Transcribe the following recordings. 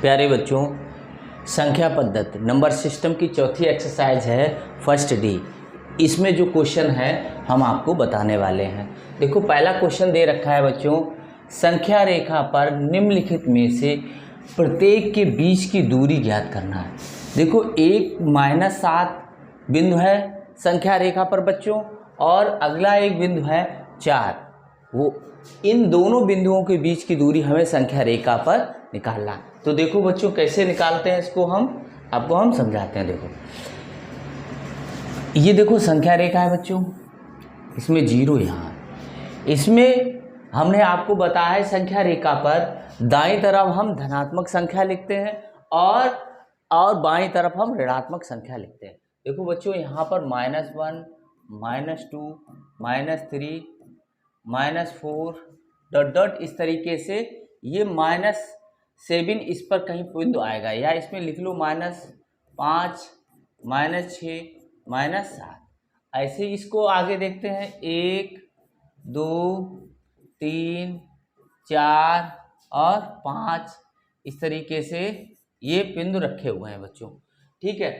प्यारे बच्चों, संख्या पद्धति नंबर सिस्टम की चौथी एक्सरसाइज है फर्स्ट डी। इसमें जो क्वेश्चन है हम आपको बताने वाले हैं। देखो, पहला क्वेश्चन दे रखा है बच्चों, संख्या रेखा पर निम्नलिखित में से प्रत्येक के बीच की दूरी ज्ञात करना है। देखो, एक -7 बिंदु है संख्या रेखा पर बच्चों, और अगला एक बिंदु है 4। वो इन दोनों बिंदुओं के बीच की दूरी हमें संख्या रेखा पर निकालना है। तो देखो बच्चों, कैसे निकालते हैं इसको हम आपको समझाते हैं। देखो, ये देखो संख्या रेखा है बच्चों, इसमें 0 यहाँ, इसमें हमने आपको बताया है संख्या रेखा पर दाईं तरफ हम धनात्मक संख्या लिखते हैं और बाईं तरफ हम ऋणात्मक संख्या लिखते हैं। देखो बच्चों, यहाँ पर -1, -2, -3, -4 डॉट डॉट इस तरीके से ये -7 इस पर कहीं बिंदु आएगा, या इसमें लिख लो -5, -6, -7। ऐसे इसको आगे देखते हैं, 1, 2, 3, 4 और 5 इस तरीके से ये बिंदु रखे हुए हैं बच्चों। ठीक है,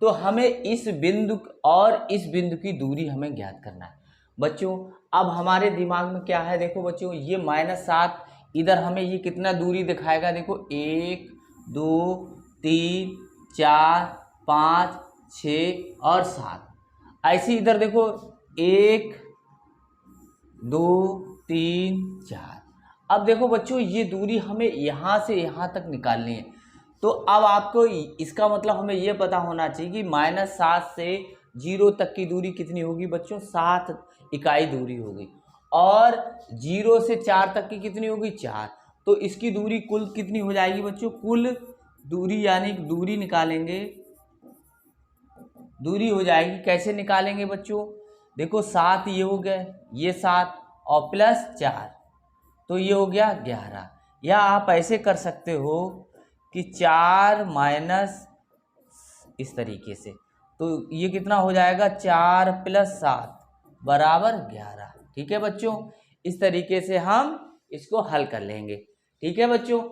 तो हमें इस बिंदु और इस बिंदु की दूरी हमें ज्ञात करना है बच्चों। अब हमारे दिमाग में क्या है, देखो बच्चों, ये -7 इधर हमें ये कितना दूरी दिखाएगा। देखो, 1, 2, 3, 4, 5, 6 और 7। ऐसे इधर देखो, 1, 2, 3, 4। अब देखो बच्चों, ये दूरी हमें यहाँ से यहाँ तक निकालनी है। तो अब आपको इसका मतलब हमें ये पता होना चाहिए कि -7 से 0 तक की दूरी कितनी होगी बच्चों, 7 इकाई दूरी होगी, और 0 से 4 तक की कितनी होगी, 4। तो इसकी दूरी कुल कितनी हो जाएगी बच्चों, कुल दूरी यानी दूरी निकालेंगे, दूरी हो जाएगी। कैसे निकालेंगे बच्चों, देखो 7 ये हो गए, ये 7 और +4 तो ये हो गया 11। या आप ऐसे कर सकते हो कि 4 माइनस इस तरीके से, तो ये कितना हो जाएगा, 4 + 7 बराबर 11। ठीक है बच्चों, इस तरीके से हम इसको हल कर लेंगे। ठीक है बच्चों,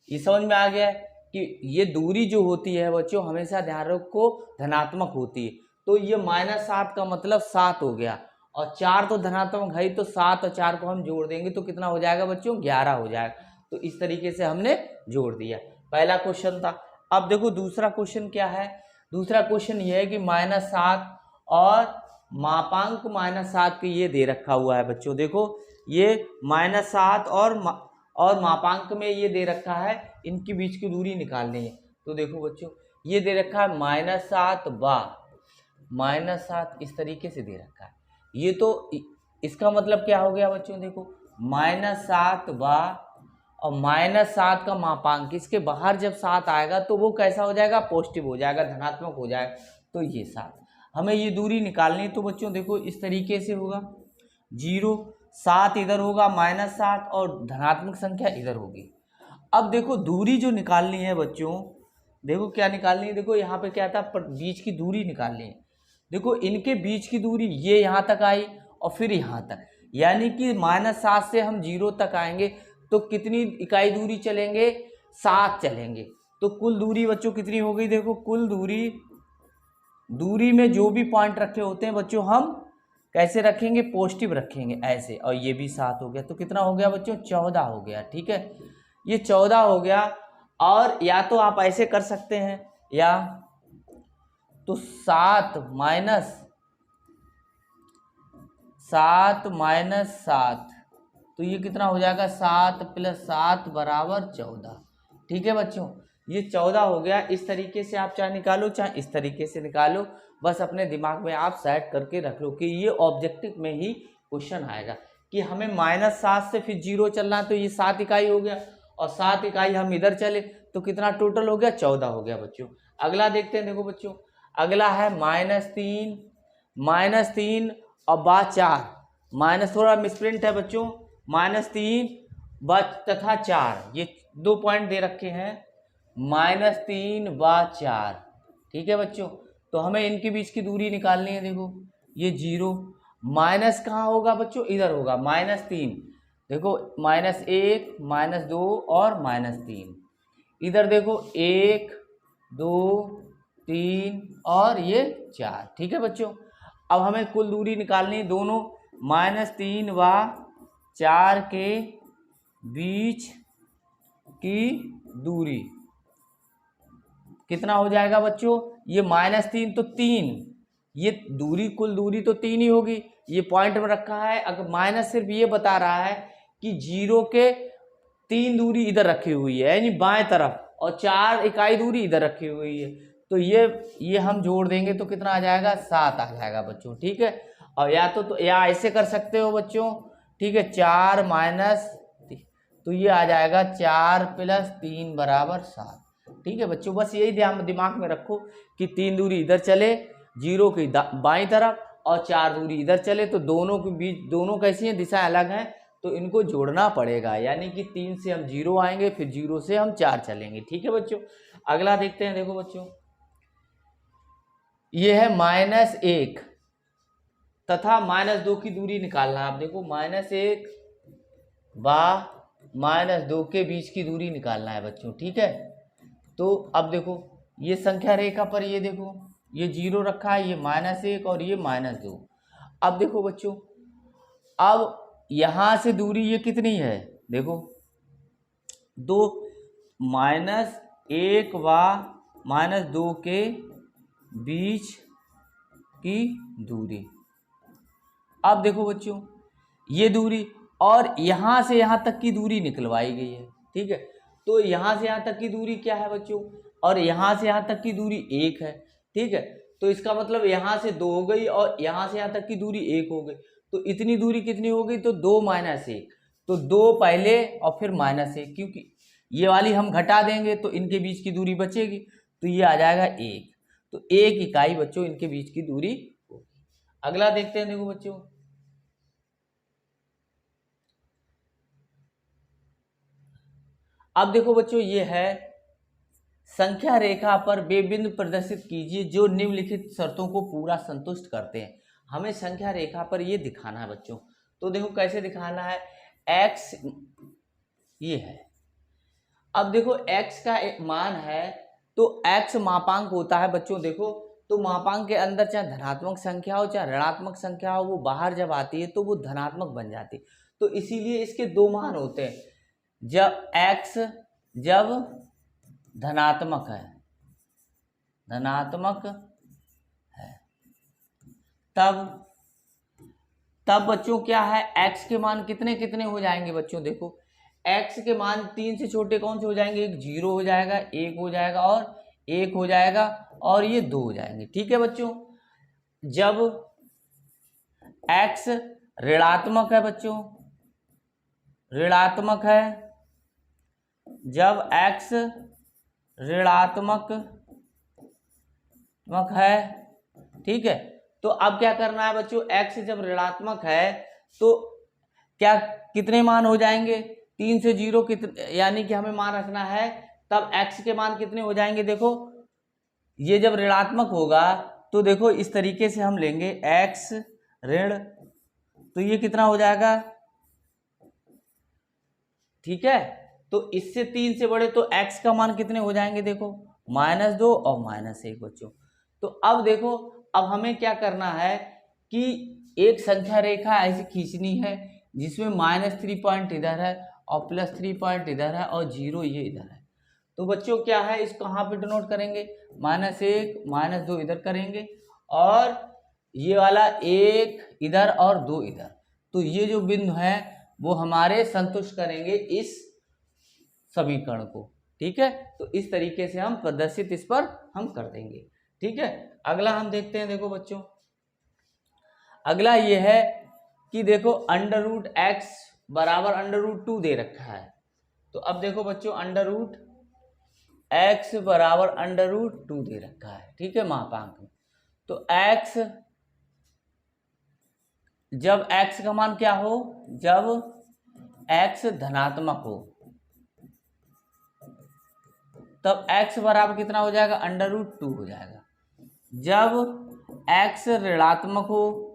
ये समझ में आ गया है कि ये दूरी जो होती है बच्चों, हमेशा ध्यान रखो धनात्मक होती है। तो ये -7 का मतलब 7 हो गया, और 4 तो धनात्मक है, तो 7 और 4 को हम जोड़ देंगे तो कितना हो जाएगा बच्चों, 11 हो जाएगा। तो इस तरीके से हमने जोड़ दिया। पहला क्वेश्चन था। अब देखो दूसरा क्वेश्चन क्या है। दूसरा क्वेश्चन ये है कि -7 और मापांक -7 के ये दे रखा हुआ है बच्चों। देखो, ये -7 और मापांक में ये दे रखा है, इनके बीच की दूरी निकालनी है। तो देखो बच्चों, ये दे रखा है -7 व -7 इस तरीके से दे रखा है। ये तो इसका मतलब क्या हो गया बच्चों, देखो -7 व और -7 का मापांक, इसके बाहर जब 7 आएगा तो वो कैसा हो जाएगा, पॉजिटिव हो जाएगा, धनात्मक हो जाएगा। तो ये 7 हमें ये दूरी निकालनी है। तो बच्चों देखो, इस तरीके से होगा, 0 7 इधर होगा, -7 और धनात्मक संख्या इधर होगी। अब देखो, दूरी जो निकालनी है बच्चों, देखो क्या निकालनी है। देखो यहाँ पे क्या था, बीच की दूरी निकालनी है। देखो, इनके बीच की दूरी ये यहाँ तक आई और फिर यहाँ तक, यानी कि -7 से हम 0 तक आएंगे तो कितनी इकाई दूरी चलेंगे, 7 चलेंगे। तो कुल दूरी बच्चों कितनी हो गई। देखो, कुल दूरी में जो भी पॉइंट रखे होते हैं बच्चों, हम कैसे रखेंगे, पॉजिटिव रखेंगे ऐसे। और ये भी 7 हो गया, तो कितना हो गया बच्चों, 14 हो गया। ठीक है, ये 14 हो गया। और या तो आप ऐसे कर सकते हैं, या तो 7 माइनस 7, तो ये कितना हो जाएगा, 7 + 7 बराबर 14। ठीक है बच्चों, ये 14 हो गया। इस तरीके से आप चाहे निकालो, चाहे इस तरीके से निकालो, बस अपने दिमाग में आप सेट करके रख लो कि ये ऑब्जेक्टिव में ही क्वेश्चन आएगा कि हमें -7 से फिर 0 चलना है। तो ये 7 इकाई हो गया, और 7 इकाई हम इधर चले तो कितना टोटल हो गया, 14 हो गया बच्चों। अगला देखते हैं। देखो बच्चों, अगला है -3 और बाद 4, माइनस थोड़ा मिसप्रिंट है बच्चों, -3 तथा 4, ये 2 पॉइंट दे रखे हैं, -3 व 4। ठीक है बच्चों, तो हमें इनके बीच की दूरी निकालनी है। देखो, ये 0, माइनस कहाँ होगा बच्चों, इधर होगा, -3। देखो, -1, -2 और -3 इधर देखो 1 2 3 और ये 4। ठीक है बच्चों, अब हमें कुल दूरी निकालनी है दोनों -3 व 4 के बीच की दूरी। कितना हो जाएगा बच्चों? ये -3 तो 3, ये दूरी कुल दूरी तो 3 ही होगी। ये पॉइंट में रखा है, अगर माइनस सिर्फ ये बता रहा है कि 0 के 3 दूरी इधर रखी हुई है यानी बाएं तरफ, और 4 इकाई दूरी इधर रखी हुई है। तो ये हम जोड़ देंगे तो कितना आ जाएगा? 7 आ जाएगा बच्चों। ठीक है, और या ऐसे कर सकते हो बच्चों। ठीक है, 4 माइनस, तो ये आ जाएगा 4 + 3 = 7। ठीक है बच्चों, बस यही दिमाग में रखो कि 3 दूरी इधर चले 0 की बाईं तरफ, और 4 दूरी इधर चले, तो दोनों के बीच, दोनों कैसी हैं? दिशाएं अलग हैं, तो इनको जोड़ना पड़ेगा। यानी कि 3 से हम 0 आएंगे, फिर 0 से हम 4 चलेंगे। ठीक है बच्चों, अगला देखते हैं। देखो बच्चों, ये है -1 तथा -2 की दूरी निकालना है। आप देखो -1 व -2 के बीच की दूरी निकालना है बच्चों। ठीक है, तो अब देखो ये संख्या रेखा पर, ये देखो ये 0 रखा है, ये -1 और ये -2। अब देखो बच्चों, अब यहां से दूरी ये कितनी है? देखो दो, -1 व -2 के बीच की दूरी। अब देखो बच्चों, ये दूरी और यहां से यहां तक की दूरी निकलवाई गई है। ठीक है, तो यहां से यहां तक की दूरी क्या है बच्चों? और यहां से यहां तक की दूरी 1 है। ठीक है, तो इसका मतलब यहां से 2 हो गई और यहां से यहां तक की दूरी 1 हो गई। तो इतनी दूरी कितनी हो गई? तो 2 - 1, तो 2 पहले और फिर -1, क्योंकि ये वाली हम घटा देंगे तो इनके बीच की दूरी बचेगी, तो ये आ जाएगा 1। तो 1 इकाई बच्चों इनके बीच की दूरी होगी। अगला देखते हैं। देखो बच्चों, अब देखो बच्चों, ये है संख्या रेखा पर वे बिंदु प्रदर्शित कीजिए जो निम्नलिखित शर्तों को पूरा संतुष्ट करते हैं। हमें संख्या रेखा पर ये दिखाना है बच्चों। तो देखो कैसे दिखाना है। x ये है, अब देखो x का एक मान है, तो x मापांक होता है बच्चों। देखो, तो मापांक के अंदर चाहे धनात्मक संख्या हो चाहे ऋणात्मक संख्या हो, वो बाहर जब आती है तो वो धनात्मक बन जाती है। तो इसीलिए इसके 2 मान होते हैं। जब x जब धनात्मक है, तब बच्चों क्या है? x के मान कितने कितने हो जाएंगे बच्चों? देखो, x के मान 3 से छोटे कौन से हो जाएंगे? एक 0 हो जाएगा, 1 हो जाएगा और 1 हो जाएगा, और ये 2 हो जाएंगे। ठीक है बच्चों, जब x ऋणात्मक है बच्चों, ऋणात्मक है, जब x ऋणात्मक है, ठीक है, तो अब क्या करना है बच्चों? x जब ऋणात्मक है तो क्या कितने मान हो जाएंगे? 3 से 0 कितने, यानी कि हमें मान रखना है, तब x के मान कितने हो जाएंगे? देखो, ये जब ऋणात्मक होगा तो देखो इस तरीके से हम लेंगे x ऋण, तो ये कितना हो जाएगा? ठीक है, तो इससे 3 से बड़े तो x का मान कितने हो जाएंगे? देखो, -2 और -1 बच्चों। तो अब देखो, अब हमें क्या करना है कि एक संख्या रेखा ऐसी खींचनी है जिसमें -3 पॉइंट इधर है और +3 पॉइंट इधर है और 0 ये इधर है। तो बच्चों क्या है, इसको कहाँ पे डिनोट करेंगे? -1 -2 इधर करेंगे, और ये वाला 1 इधर और 2 इधर। तो ये जो बिंदु है वो हमारे संतुष्ट करेंगे इस समीकरण को। ठीक है, तो इस तरीके से हम प्रदर्शित इस पर हम कर देंगे। ठीक है, अगला हम देखते हैं। देखो बच्चों, अगला ये है कि देखो √x बराबर √2 दे रखा है। तो अब देखो बच्चों, √x बराबर √2 दे रखा है। ठीक है, मापांक में। तो x जब x का मान क्या हो? जब x धनात्मक हो, तब x बराबर कितना हो जाएगा? √2 हो जाएगा। जब x ऋणात्मक हो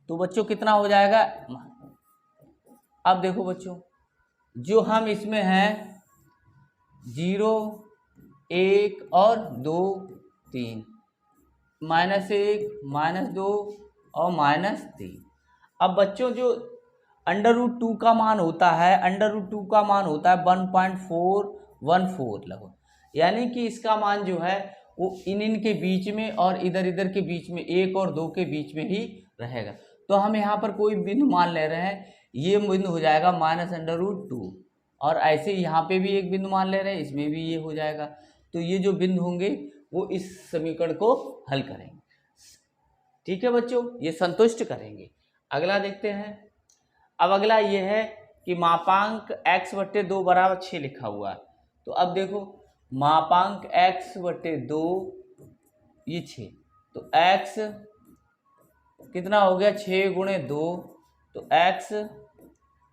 तो बच्चों कितना हो जाएगा? अब देखो बच्चों, जो हम इसमें हैं 0, 1 और 2, 3, -1, -2 और -3। अब बच्चों जो √2 का मान होता है, √2 का मान होता है 1.414 लगभग, यानी कि इसका मान जो है वो इन के बीच में और इधर इधर के बीच में 1 और 2 के बीच में ही रहेगा। तो हम यहाँ पर कोई बिंदु मान ले रहे हैं, ये बिंदु हो जाएगा -√2, और ऐसे यहाँ पे भी एक बिंदु मान ले रहे हैं, इसमें भी ये हो जाएगा। तो ये जो बिंदु होंगे वो इस समीकरण को हल करेंगे। ठीक है बच्चों, ये संतुष्ट करेंगे। अगला देखते हैं। अब अगला ये है कि मापांक x/2 = 6 लिखा हुआ है। तो अब देखो मापांक x/2 ये 6, तो x कितना हो गया, 6 × 2, तो x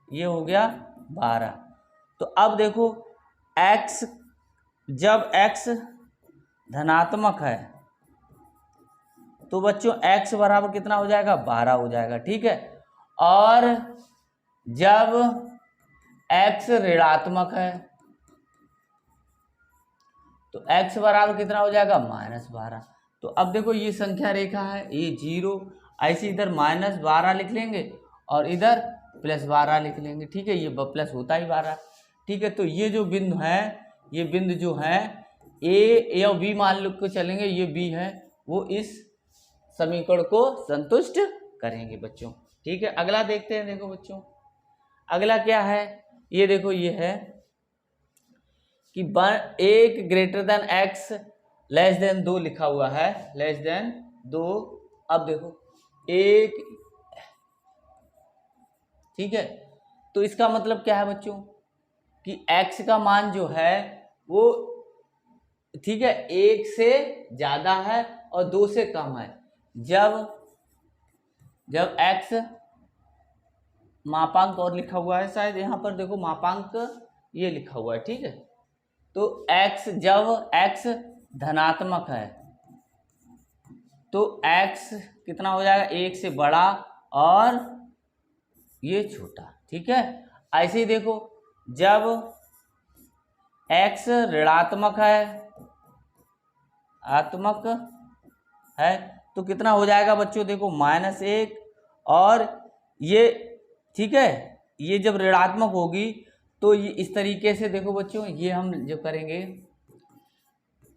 ये हो गया 12। तो अब देखो x, जब x धनात्मक है तो बच्चों x बराबर कितना हो जाएगा, 12 हो जाएगा। ठीक है, और जब x ऋणात्मक है तो x बराबर कितना हो जाएगा, -12। तो अब देखो ये संख्या रेखा है, ये 0, ऐसे इधर -12 लिख लेंगे और इधर +12 लिख लेंगे। ठीक है, ये प्लस होता ही 12। ठीक है, तो ये जो बिंदु है, ये बिंदु जो है ए और बी मान लो को चलेंगे, ये बी है, वो इस समीकरण को संतुष्ट करेंगे बच्चों। ठीक है, अगला देखते हैं। देखो बच्चों अगला क्या है, ये देखो ये है कि 1 > x <2 लिखा हुआ है, <2। अब देखो 1, ठीक है, तो इसका मतलब क्या है बच्चों कि x का मान जो है वो, ठीक है, 1 से ज्यादा है और 2 से कम है। जब x मापांक और लिखा हुआ है, शायद यहाँ पर देखो मापांक ये लिखा हुआ है। ठीक है, तो x, जब x धनात्मक है तो x कितना हो जाएगा, 1 से बड़ा और ये छोटा। ठीक है, ऐसे ही देखो जब x ऋणात्मक है तो कितना हो जाएगा बच्चों, देखो -1 और ये, ठीक है, ये जब ऋणात्मक होगी तो ये इस तरीके से देखो बच्चों, ये हम जो करेंगे,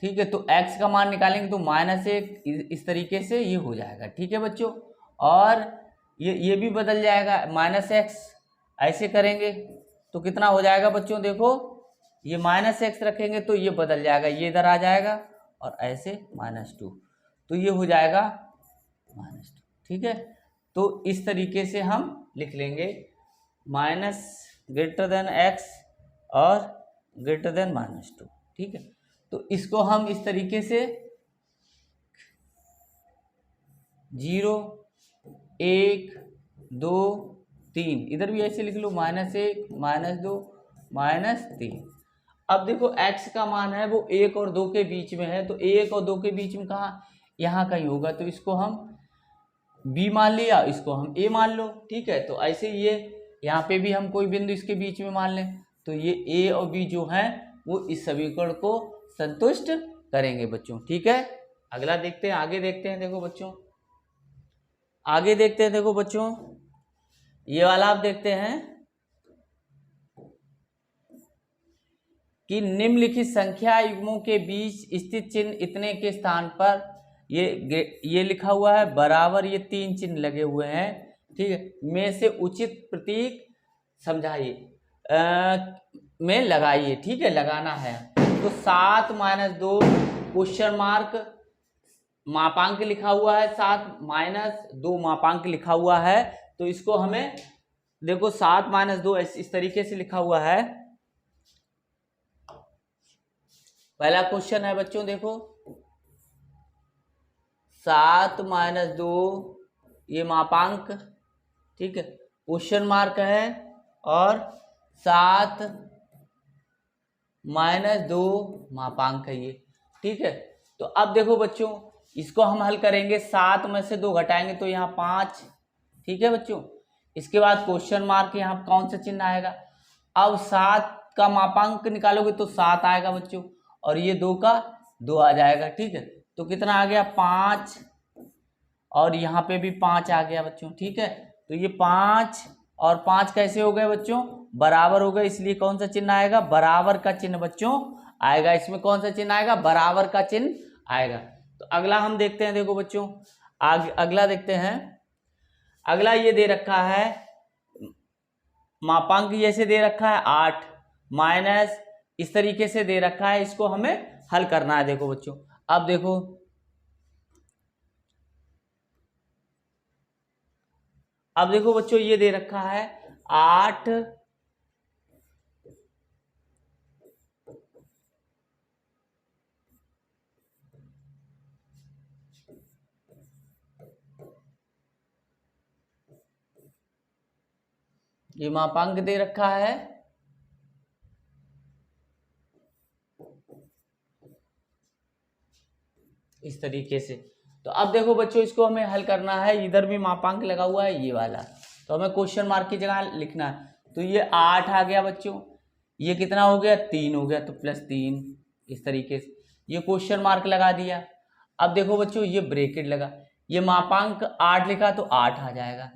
ठीक है, तो x का मान निकालेंगे तो -1 इस तरीके से ये हो जाएगा। ठीक है बच्चों, और ये भी बदल जाएगा, -x ऐसे करेंगे तो कितना हो जाएगा बच्चों, देखो ये -x रखेंगे तो ये बदल जाएगा, ये इधर आ जाएगा और ऐसे -2, तो ये हो जाएगा -2। ठीक है, तो इस तरीके से हम लिख लेंगे -x और -2। ठीक है, तो इसको हम इस तरीके से 0, 1, 2, 3, इधर भी ऐसे लिख लो, -1, -2, -3। अब देखो x का मान है वो 1 और 2 के बीच में है, तो 1 और 2 के बीच में कहाँ, यहाँ कहीं होगा, तो इसको हम b मान लिया, इसको हम a मान लो। ठीक है, तो ऐसे ये यहाँ पे भी हम कोई बिंदु इसके बीच में मान लें, तो ये a और b जो है वो इस समीकरण को संतुष्ट करेंगे बच्चों। ठीक है, अगला देखते हैं, आगे देखते हैं। देखो बच्चों आगे देखते हैं, देखो बच्चों ये वाला आप देखते हैं कि निम्नलिखित संख्या युग्मों के बीच स्थित चिन्ह इतने के स्थान पर, ये लिखा हुआ है बराबर, ये 3 चिन्ह लगे हुए हैं। ठीक है, में से उचित प्रतीक समझाइए में लगाइए। ठीक है, लगाना है तो 7 - 2 क्वेश्चन मार्क मापांक लिखा हुआ है, 7 - 2 मापांक लिखा हुआ है, तो इसको हमें देखो 7 - 2 इस तरीके से लिखा हुआ है। पहला क्वेश्चन है बच्चों, देखो 7 - 2 ये मापांक, ठीक है, क्वेश्चन मार्क है, और 7 - 2 मापांक है ये। ठीक है, तो अब देखो बच्चों इसको हम हल करेंगे, 7 में से 2 घटाएंगे तो यहाँ 5। ठीक है बच्चों, इसके बाद क्वेश्चन मार्क, यहाँ कौन सा चिन्ह आएगा, अब 7 का मापांक निकालोगे तो 7 आएगा बच्चों, और ये 2 का 2 आ जाएगा। ठीक है, तो कितना आ गया 5, और यहाँ पे भी 5 आ गया बच्चों। ठीक है, तो ये 5 और 5 कैसे हो गए बच्चों, बराबर हो गए, इसलिए कौन सा चिन्ह आएगा, बराबर का चिन्ह बच्चों आएगा। इसमें कौन सा चिन्ह आएगा, बराबर का चिन्ह आएगा। तो अगला हम देखते हैं, देखो बच्चों अगला देखते हैं। अगला ये दे रखा है मापांक, जैसे दे रखा है 8 माइनस इस तरीके से दे रखा है, इसको हमें हल करना है। देखो बच्चों, अब देखो बच्चों, ये दे रखा है 8 ये मापांक दे रखा है, इस तरीके से। तो अब देखो बच्चों, इसको हमें हल करना है। इधर भी मापांक लगा हुआ है ये वाला, तो हमें क्वेश्चन मार्क की जगह लिखना है। तो ये 8 आ गया बच्चों, ये कितना हो गया 3 हो गया, तो +3 इस तरीके से ये क्वेश्चन मार्क लगा दिया। अब देखो बच्चों, ये ब्रैकेट लगा, ये मापांक 8 लिखा तो 8 आ जाएगा,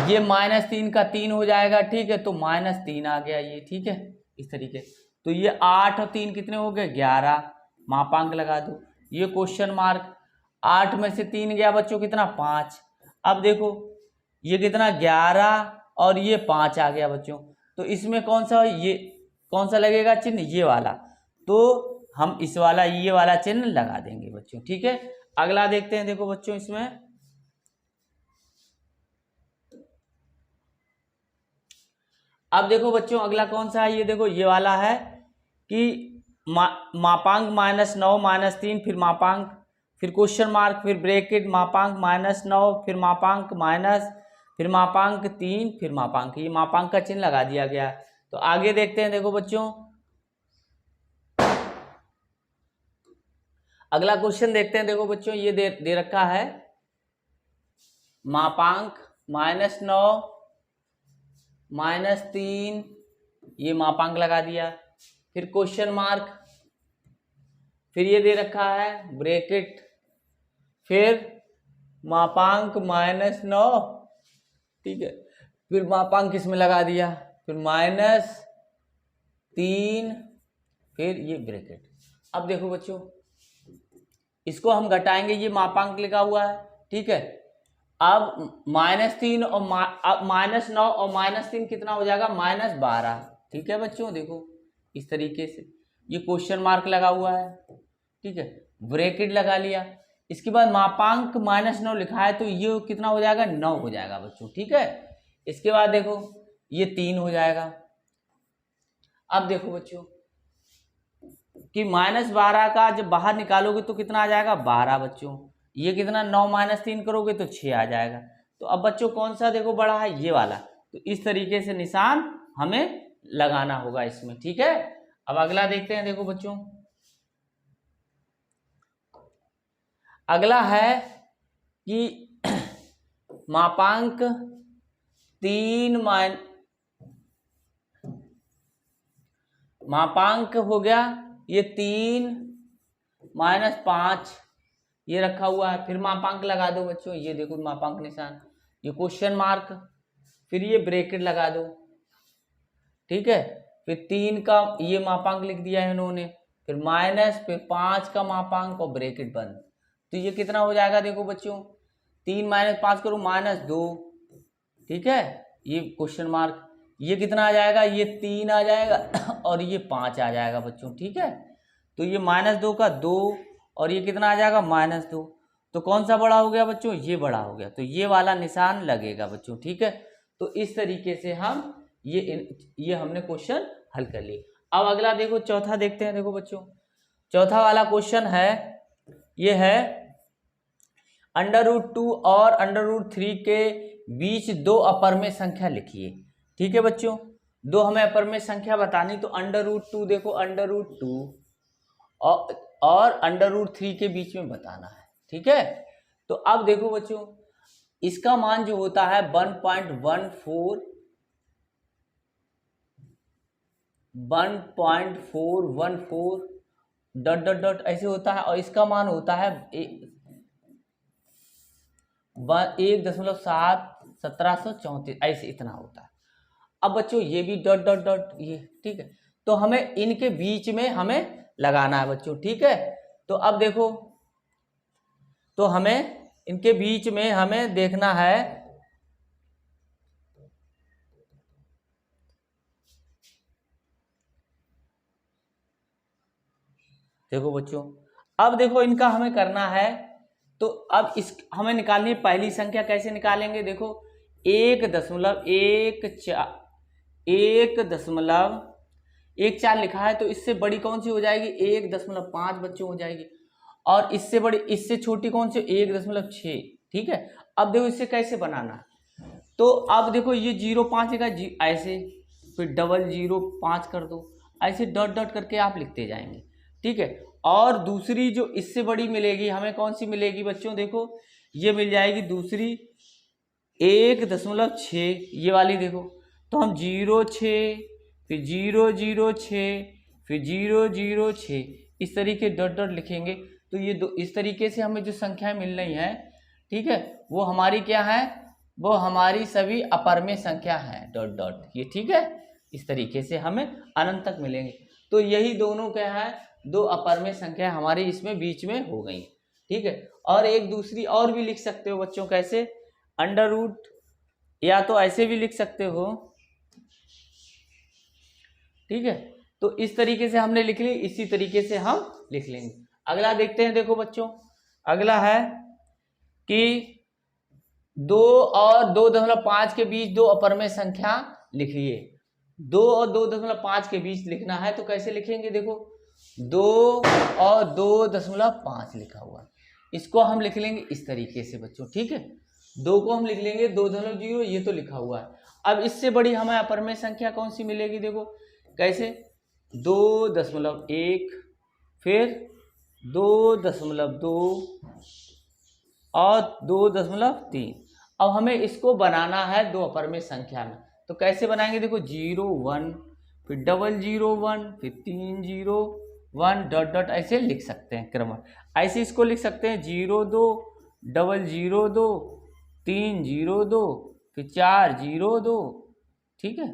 ये -3 का 3 हो जाएगा। ठीक है, तो -3 आ गया ये। ठीक है, इस तरीके। तो ये 8 और 3 कितने हो गए 11, मापांक लगा दो। ये क्वेश्चन मार्क, 8 में से 3 गया बच्चों कितना 5। अब देखो ये कितना 11 और ये 5 आ गया बच्चों। तो इसमें कौन सा, ये कौन सा लगेगा चिन्ह, ये वाला। तो हम इस वाला ये वाला चिन्ह लगा देंगे बच्चों। ठीक है, अगला देखते हैं। देखो बच्चों, इसमें अब देखो बच्चों, अगला कौन सा है, ये देखो ये वाला है कि मापांक -9 -3 फिर मापांक, फिर क्वेश्चन मार्क, फिर ब्रैकेट, मापांक -9 फिर मापांक माइनस, फिर मापांक 3 फिर मापांक, ये मापांक का चिन्ह लगा दिया गया। तो आगे देखते हैं। देखो बच्चों, अगला क्वेश्चन देखते हैं। देखो बच्चों, ये दे रखा है मापांक -9 -3, ये मापांक लगा दिया, फिर क्वेश्चन मार्क, फिर ये दे रखा है ब्रैकेट, फिर मापांक -9। ठीक है, फिर मापांक इसमें लगा दिया, फिर -3, फिर ये ब्रैकेट। अब देखो बच्चों, इसको हम घटाएंगे, ये मापांक लिखा हुआ है। ठीक है, अब -3 और -9 और -3 कितना हो जाएगा -12। ठीक है बच्चों, देखो इस तरीके से ये क्वेश्चन मार्क लगा हुआ है। ठीक है, ब्रैकेट लगा लिया, इसके बाद मापांक -9 लिखा है, तो ये कितना हो जाएगा 9 हो जाएगा बच्चों। ठीक है, इसके बाद देखो ये 3 हो जाएगा। अब देखो बच्चों कि -12 का जब बाहर निकालोगे तो कितना आ जाएगा 12 बच्चों। ये कितना 9 -3 करोगे तो 6 आ जाएगा। तो अब बच्चों कौन सा देखो बड़ा है, ये वाला। तो इस तरीके से निशान हमें लगाना होगा इसमें। ठीक है, अब अगला देखते हैं। देखो बच्चों, अगला है कि मापांक 3 मापांक हो गया ये 3 -5 ये रखा हुआ है, फिर मापांक लगा दो बच्चों, ये देखो मापांक निशान, ये क्वेश्चन मार्क, फिर ये ब्रैकेट लगा दो। ठीक है, फिर 3 का ये मापांक लिख दिया है इन्होंने, फिर माइनस, फिर 5 का मापांक और ब्रैकेट बंद। तो ये कितना हो जाएगा देखो बच्चों, 3 -5 करो -2। ठीक है, ये क्वेश्चन मार्क, ये कितना आ जाएगा, ये 3 आ जाएगा और ये 5 आ जाएगा बच्चों। ठीक है, तो ये -2 का 2 और ये कितना आ जाएगा -2। तो कौन सा बड़ा हो गया बच्चों, ये बड़ा हो गया, तो ये वाला निशान लगेगा बच्चों। ठीक है, तो इस तरीके से हम ये हमने क्वेश्चन हल कर लिए। अब अगला देखो चौथा देखते हैं। देखो बच्चों, चौथा वाला क्वेश्चन है, ये है √2 और √3 के बीच 2 अपर में संख्या लिखिए। ठीक है बच्चों, 2 हमें अपर में संख्या बतानी, तो √2 देखो √2 और √3 के बीच में बताना है। ठीक है, तो अब देखो बच्चों, इसका मान जो होता है 1.14 1.414 डॉट डॉट डॉट ऐसे होता है, और इसका मान होता है 1.71734 ऐसे इतना होता है। अब बच्चों ये भी डॉट डॉट डॉट ये, ठीक है, तो हमें इनके बीच में हमें लगाना है बच्चों, ठीक है। तो अब देखो, तो हमें इनके बीच में हमें देखना है, देखो बच्चों, अब देखो इनका हमें करना है, तो अब इस हमें निकालनी है पहली संख्या। कैसे निकालेंगे, देखो 1.14 लिखा है, तो इससे बड़ी कौन सी हो जाएगी, 1.5 बच्चों हो जाएगी, और इससे बड़ी, इससे छोटी कौन सी, 1.6, ठीक है। अब देखो इससे कैसे बनाना है, तो अब देखो ये 0.5 लिखा ऐसे, फिर 0.005 कर दो, ऐसे डॉट डॉट करके आप लिखते जाएंगे, ठीक है। और दूसरी जो इससे बड़ी मिलेगी हमें, कौन सी मिलेगी बच्चों, देखो ये मिल जाएगी दूसरी 1.6 ये वाली, देखो तो हम 0.6 फिर 0.06 फिर 0.06 इस तरीके डॉट डॉट लिखेंगे। तो ये दो इस तरीके से हमें जो संख्याएं मिल रही हैं, ठीक है, वो हमारी क्या है, वो हमारी सभी अपर में संख्या है डॉट डॉट ये, ठीक है। इस तरीके से हमें अनंत तक मिलेंगे। तो यही दोनों क्या है, दो अपर में संख्या हमारी इसमें बीच में हो गई, ठीक है। और एक दूसरी और भी लिख सकते हो बच्चों, कैसे, अंडर रूट, या तो ऐसे भी लिख सकते हो, ठीक है। तो इस तरीके से हमने लिख ली, इसी तरीके से हम लिख लेंगे। अगला देखते हैं, देखो बच्चों, अगला है कि 2 और 2.5 के बीच दो अपर में संख्या लिखिए। 2 और 2.5 के बीच लिखना है, तो कैसे लिखेंगे, देखो 2 और 2.5 लिखा हुआ है, इसको हम लिख लेंगे इस तरीके से बच्चों, ठीक है। 2 को हम लिख लेंगे 2.0, ये तो लिखा हुआ है। अब इससे बड़ी हमें अपर में संख्या कौन सी मिलेगी, देखो कैसे, 2.1 फिर 2.2 और 2.3। अब हमें इसको बनाना है दो अपर में संख्या में, तो कैसे बनाएंगे, देखो 0.1 फिर 0.0.1 फिर 3.0.1 डॉट डॉट ऐसे लिख सकते हैं क्रम, ऐसे इसको लिख सकते हैं 0.2 0.0.2 3.0.2 फिर 4.0.2, ठीक है।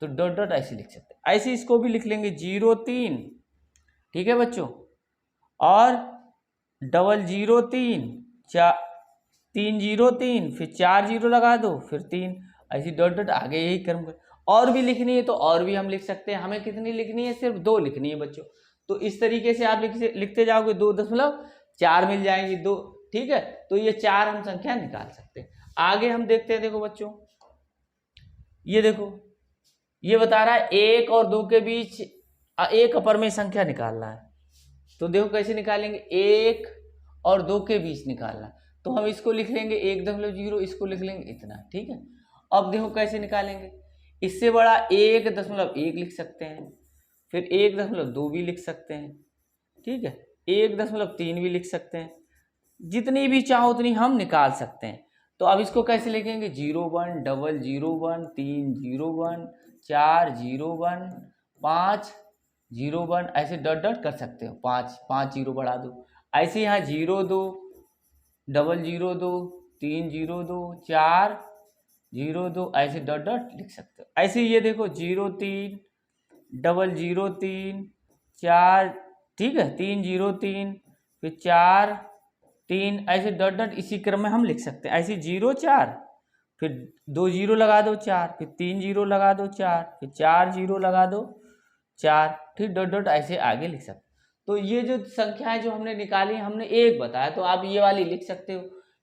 तो डॉट डॉट ऐसे लिख सकते हैं, ऐसे इसको भी लिख लेंगे 0.3, ठीक है बच्चों, और 0.0.3 3.0.3 फिर 4.0 लगा दो फिर 3, ऐसी डॉट डॉट आगे यही क्रम कर। और भी लिखनी है तो और भी हम लिख सकते हैं, हमें कितनी लिखनी है, सिर्फ 2 लिखनी है बच्चों। तो इस तरीके से आप लिखते जाओगे, 2.4 मिल जाएंगी 2, ठीक है। तो ये 4 हम संख्या निकाल सकते हैं। आगे हम देखते हैं, देखो बच्चों, ये देखो ये बता रहा है 1 और 2 के बीच एक अपर में संख्या निकालना है। तो देखो कैसे निकालेंगे, 1 और 2 के बीच निकालना, तो हम इसको लिख लेंगे 1.0, इसको लिख लेंगे इतना, ठीक है। अब देखो कैसे निकालेंगे, इससे बड़ा 1.1 लिख सकते हैं, फिर 1.2 भी लिख सकते हैं, ठीक है, 1.3 भी लिख सकते हैं, जितनी भी चाहो उतनी हम निकाल सकते हैं। तो अब इसको कैसे लिखेंगे, 0.1 0.0.1 3.0.1 4.0.1 5.0.1 ऐसे डॉट डॉट कर सकते हो, 5 0 बढ़ा दो, ऐसे यहाँ 0.2 0.0.2 3.0.2 4.0.2 ऐसे डॉट डॉट लिख सकते हो। ऐसे ये देखो 0.3 0.0.3 4, ठीक है, 3.0.3 फिर 4.3 ऐसे डॉट डॉट इसी क्रम में हम लिख सकते हैं। ऐसे 0.4 फिर 2 0 लगा दो 4 फिर 3 0 लगा दो 4 फिर 4 0 लगा दो 4, ठीक, डॉट डॉट ऐसे आगे लिख सकते। तो ये जो संख्याएं जो हमने निकाली, हमने एक बताया, तो आप ये वाली लिख सकते हो,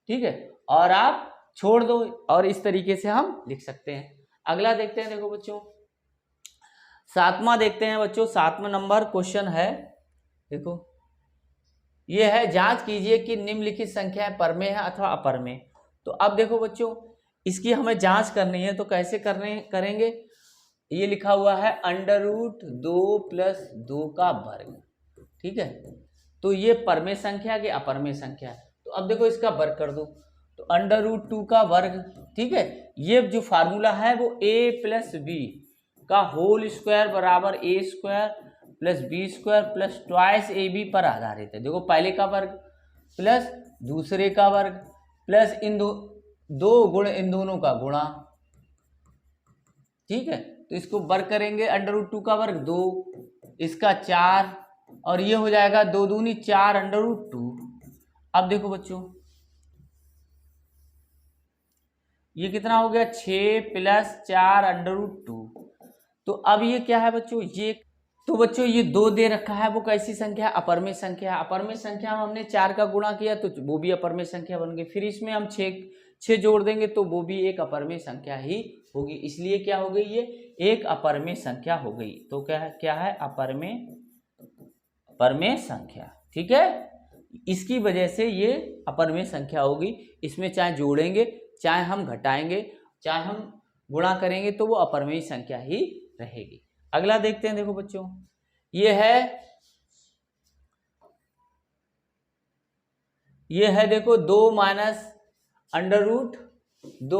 ठीक है, और आप छोड़ दो, और इस तरीके से हम लिख सकते हैं। अगला देखते हैं, देखो बच्चों 7वां देखते हैं बच्चों। 7वां नंबर क्वेश्चन है, देखो ये है, जांच कीजिए कि निम्नलिखित संख्याएं पर में है अथवा अपर में। तो अब देखो बच्चों इसकी हमें जांच करनी है, तो कैसे करेंगे, ये लिखा हुआ है √2 + 2 का वर्ग, ठीक है। तो ये पर में संख्या के अपर में संख्या है, तो अब देखो इसका वर्ग कर दो, तो √2 का वर्ग, ठीक है। ये जो फार्मूला है वो a + b का होल स्क्वायर बराबर a square plus b square plus twice a b पर आधारित है। देखो पहले का वर्ग प्लस दूसरे का वर्ग प्लस इन दो गुण इन दोनों का गुणा, ठीक है। तो इसको वर्ग करेंगे, अंडर रूट 2 का वर्ग 2, इसका 4 और ये हो जाएगा 2 दूनी 4 अंडर रूट 2। अब देखो बच्चों ये कितना हो गया 6 प्लस 4 अंडर रूट 2। तो अब ये क्या है बच्चों, ये तो बच्चों ये 2 दे रखा है, वो कैसी संख्या है, अपरमेय संख्या है। अपरमेय संख्या में हमने 4 का गुणा किया तो वो भी अपरमेय संख्या बन गई। फिर इसमें हम 6 जोड़ देंगे तो वो भी एक अपरमेय संख्या ही होगी, इसलिए क्या हो गई, ये एक अपरमेय संख्या हो गई। तो क्या है अपरमेय संख्या, ठीक है। इसकी वजह से ये अपरमेय संख्या होगी। इसमें चाहे जोड़ेंगे, चाहे हम घटाएंगे, चाहे हम गुणा करेंगे तो वो अपरमेय संख्या ही रहेगी। अगला देखते हैं, देखो बच्चों ये है देखो 2 माइनस अंडर रूट 2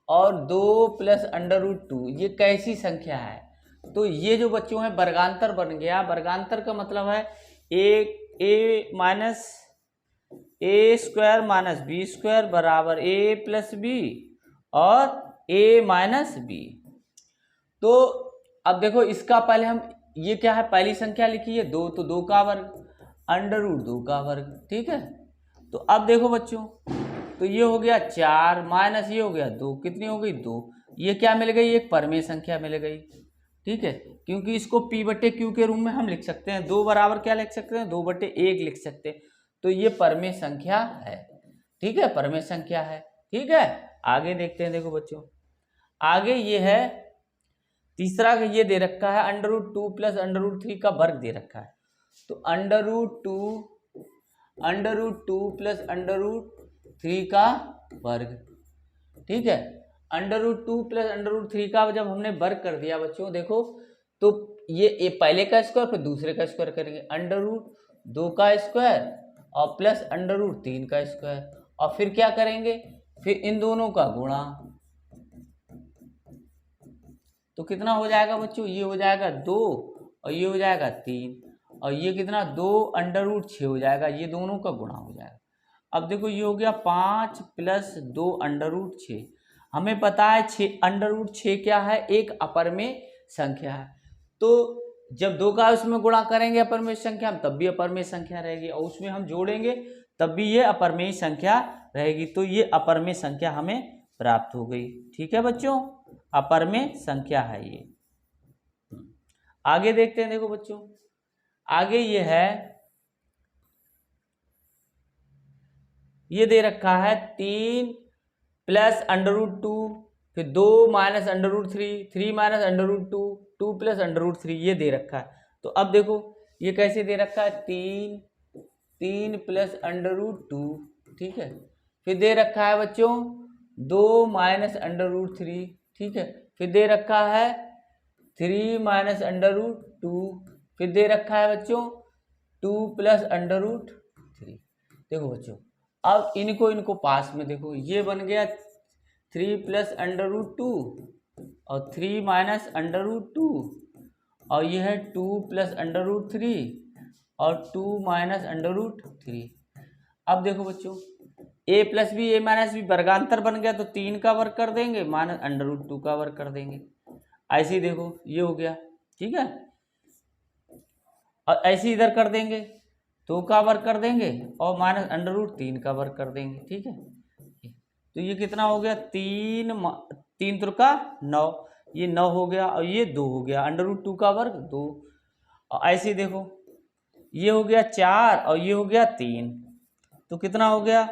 और 2 प्लस अंडर रूट 2, ये कैसी संख्या है। तो ये जो बच्चों है वर्गांतर बन गया। वर्गांतर का मतलब है ए माइनस ए स्क्वायर माइनस बी स्क्वायर बराबर ए प्लस बी और ए माइनस बी। तो अब देखो इसका पहले हम ये क्या है, पहली संख्या लिखी है 2, तो 2 का वर्ग अंडर रूट 2 का वर्ग, ठीक है। तो अब देखो बच्चों तो ये हो गया 4 माइनस ये हो गया 2, कितनी हो गई 2। ये क्या मिल गई, एक परमेय संख्या मिल गई, ठीक है। क्योंकि इसको p बटे q के रूप में हम लिख सकते हैं, 2 बराबर क्या लिख सकते हैं, 2 बटे 1 लिख सकते हैं। तो ये परमेय संख्या है, ठीक है, परमेय संख्या है, ठीक है। आगे देखते हैं, देखो बच्चों आगे ये है तीसरा, ये दे रखा है under root 2 plus under root 3 का वर्ग दे रखा है। तो under root 2 plus under root 3 का वर्ग, ठीक है। Under root 2 plus under root 3 का जब हमने वर्ग कर दिया बच्चों, देखो तो ये पहले का स्क्वायर फिर दूसरे का स्क्वायर करेंगे, अंडर रूट 2 का स्क्वायर और प्लस अंडर रूट 3 का स्क्वायर, और फिर क्या करेंगे, फिर इन दोनों का गुणा। तो कितना हो जाएगा बच्चों, ये हो जाएगा 2 और ये हो जाएगा 3 और ये कितना 2 अंडर रूट 6 हो जाएगा, ये दोनों का गुणा हो जाएगा। अब देखो ये हो गया 5 प्लस 2 अंडर रूट 6। हमें पता है 6 अंडर रूट 6 क्या है, एक अपरमेय संख्या है। तो जब 2 का उसमें गुणा करेंगे अपरमेय संख्या तब भी अपरमेय संख्या रहेगी, और उसमें हम जोड़ेंगे तब भी ये अपरमेय संख्या रहेगी। तो ये अपरमेय संख्या हमें प्राप्त हो गई, ठीक है बच्चों, अपरमेय संख्या है ये। आगे देखते हैं, देखो बच्चों आगे ये दे रखा है 3 प्लस अंडर रूट 2 फिर 2 minus under root 3 minus under root 2 plus under root 3, ये दे रखा है। तो अब देखो ये कैसे दे रखा है, 3 प्लस अंडर रूट 2, ठीक है। फिर दे रखा है बच्चों 2 माइनस अंडर रूट 3, ठीक है। फिर दे रखा है 3 माइनस अंडर रूट 2, फिर दे रखा है बच्चों 2 प्लस अंडर रूट 3। देखो बच्चों अब इनको पास में देखो, ये बन गया 3 प्लस अंडर रूट 2 और 3 माइनस अंडर रूट 2, और ये है 2 प्लस अंडर रूट 3 और 2 माइनस अंडर रूट 3। अब देखो बच्चों a plus b a minus b वर्गांतर बन गया, तो 3 का वर्ग कर देंगे माइनस अंडर रूट 2 का वर्ग कर देंगे। ऐसे ही देखो ये हो गया, ठीक है। और ऐसे इधर कर देंगे 2 का वर्ग कर देंगे और माइनस अंडर रूट 3 का वर्ग कर देंगे, ठीक है। तो ये कितना हो गया 3 त्रिका 9, ये 9 हो गया और ये 2 हो गया, अंडर रूट 2 का वर्ग 2। और ऐसे देखो ये हो गया 4 और ये हो गया 3, तो कितना हो गया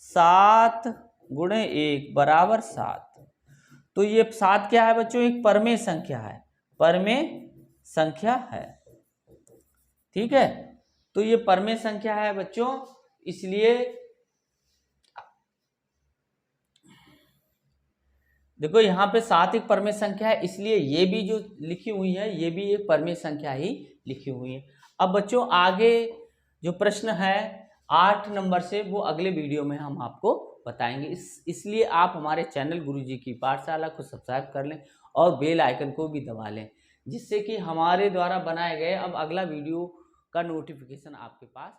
7 गुणे 1 बराबर 7। तो ये 7 क्या है बच्चों, एक परमेय संख्या है, परमेय संख्या है, ठीक है। तो ये परमेय संख्या है बच्चों, इसलिए देखो यहाँ पे 7 एक परमेय संख्या है, इसलिए ये भी जो लिखी हुई है ये भी एक परमेय संख्या ही लिखी हुई है। अब बच्चों आगे जो प्रश्न है 8 नंबर से, वो अगले वीडियो में हम आपको बताएंगे। इसलिए आप हमारे चैनल गुरुजी की पाठशाला को सब्सक्राइब कर लें और बेल आइकन को भी दबा लें, जिससे कि हमारे द्वारा बनाए गए अब अगला वीडियो का नोटिफिकेशन आपके पास